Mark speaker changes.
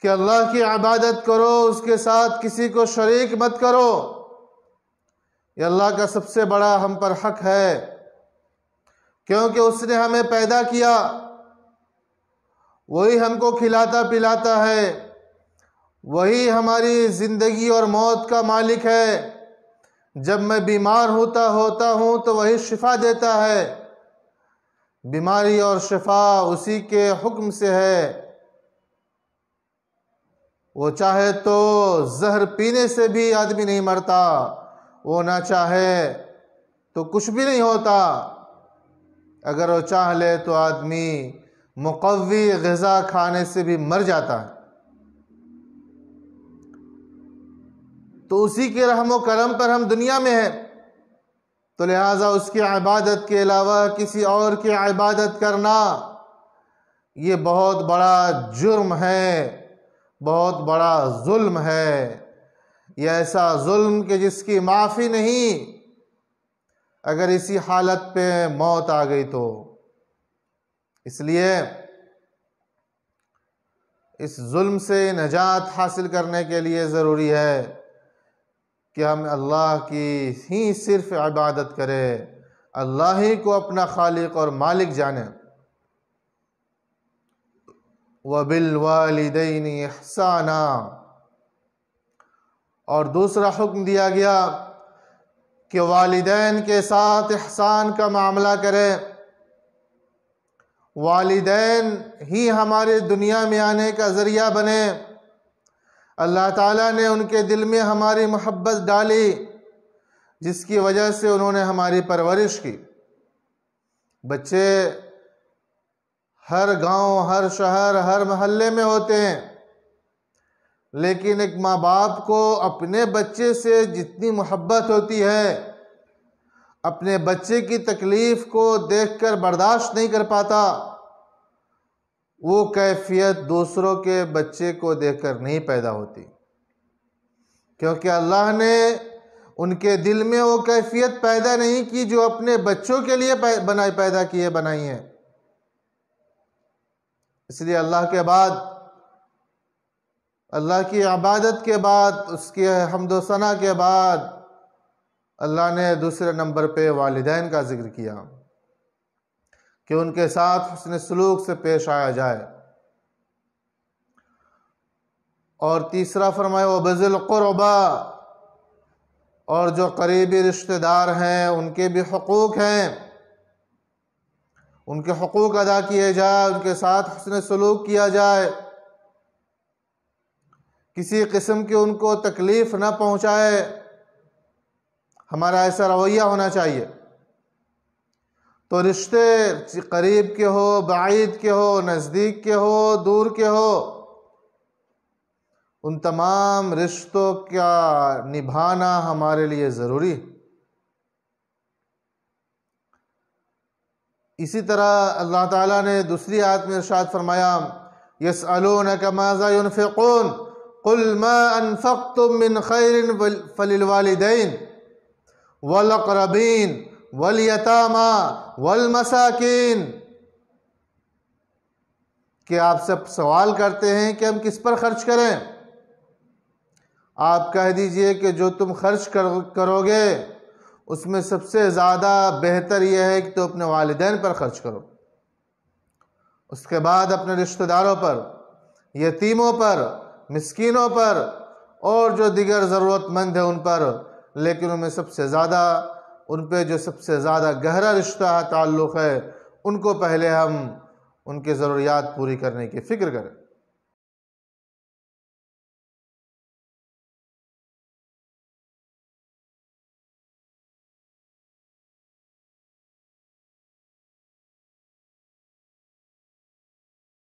Speaker 1: کہ اللہ کی عبادت کرو، اس کے ساتھ کسی کو شریک مت کرو۔ یہ اللہ کا سب سے بڑا ہم پر حق ہے، کیونکہ اس نے ہمیں پیدا کیا، وہی ہم کو کھلاتا پلاتا ہے، وہی ہماری زندگی اور موت کا مالک ہے۔ جب میں بیمار ہوتا ہوں تو وہی شفا دیتا ہے۔ بیماری اور شفا اسی کے حکم سے ہے۔ وہ چاہے تو زہر پینے سے بھی آدمی نہیں مرتا، وہ نہ چاہے تو کچھ بھی نہیں ہوتا۔ اگر وہ چاہ لے تو آدمی مقوی غذا کھانے سے بھی مر جاتا ہے۔ تو اسی کے رحم و کرم پر ہم دنیا میں ہیں، تو لہٰذا اس کی عبادت کے علاوہ کسی اور کی عبادت کرنا یہ بہت بڑا جرم ہے، بہت بڑا ظلم ہے۔ یہ ایسا ظلم کہ جس کی معافی نہیں، اگر اسی حالت پہ موت آ گئی تو۔ اس لیے اس ظلم سے نجات حاصل کرنے کے لیے ضروری ہے کہ ہم اللہ کی ہی صرف عبادت کریں، اللہ ہی کو اپنا خالق اور مالک جانیں۔ وَبِالْوَالِدَيْنِ إِحْسَانًا، اور دوسرا حکم دیا گیا کہ والدین کے ساتھ احسان کا معاملہ کریں۔ والدین ہی ہمارے دنیا میں آنے کا ذریعہ بنے۔ اللہ تعالیٰ نے ان کے دل میں ہماری محبت ڈالی، جس کی وجہ سے انہوں نے ہماری پرورش کی۔ بچے ہر گاؤں، ہر شہر، ہر محلے میں ہوتے ہیں، لیکن ایک ماں باپ کو اپنے بچے سے جتنی محبت ہوتی ہے، اپنے بچے کی تکلیف کو دیکھ کر برداشت نہیں کر پاتا، وہ کیفیت دوسروں کے بچے کو دیکھ کر نہیں پیدا ہوتی، کیونکہ اللہ نے ان کے دل میں وہ کیفیت پیدا نہیں کی جو اپنے بچوں کے لیے بنائی ہے۔ اس لیے اللہ کے بعد، اللہ کی عبادت کے بعد، اس کے حمد و ثنا کے بعد اللہ نے دوسرے نمبر پہ والدین کا ذکر کیا کہ ان کے ساتھ حسن سلوک سے پیش آیا جائے۔ اور تیسرا فرمایا وَبِذِي الْقُرْبَى، اور جو قریبی رشتہ دار ہیں ان کے بھی حقوق ہیں، ان کے حقوق ادا کیے جائے، ان کے ساتھ حسن سلوک کیا جائے، کسی قسم کی ان کو تکلیف نہ پہنچائے، ہمارا ایسا رویہ ہونا چاہیے۔ تو رشتے قریب کے ہو، بعید کے ہو، نزدیک کے ہو، دور کے ہو، ان تمام رشتوں کا نبھانا ہمارے لیے ضروری ہے۔ اسی طرح اللہ تعالیٰ نے دوسری آیت میں ارشاد فرمایا يَسْأَلُونَكَ مَاذَا يُنْفِقُونَ قُلْ مَا أَنفَقْتُم مِّنْ خَيْرٍ فَلِلْوَالِدَيْنِ وَالْأَقْرَبِينَ وَالْيَتَامَى وَالْمَسَاكِينِ، کہ آپ سب سوال کرتے ہیں کہ ہم کس پر خرچ کریں۔ آپ کہہ دیجئے کہ جو تم خرچ کرو گے اس میں سب سے زیادہ بہتر یہ ہے کہ تو اپنے والدین پر خرچ کرو، اس کے بعد اپنے رشتہ داروں پر، یتیموں پر، مسکینوں پر، اور جو دیگر ضرورت مند ہیں ان پر، لیکن ان میں سب سے زیادہ، ان پہ جو سب سے زیادہ گہرا رشتہ تعلق ہے، ان کو پہلے ہم ان کے ضروریات پوری کرنے کی فکر کریں۔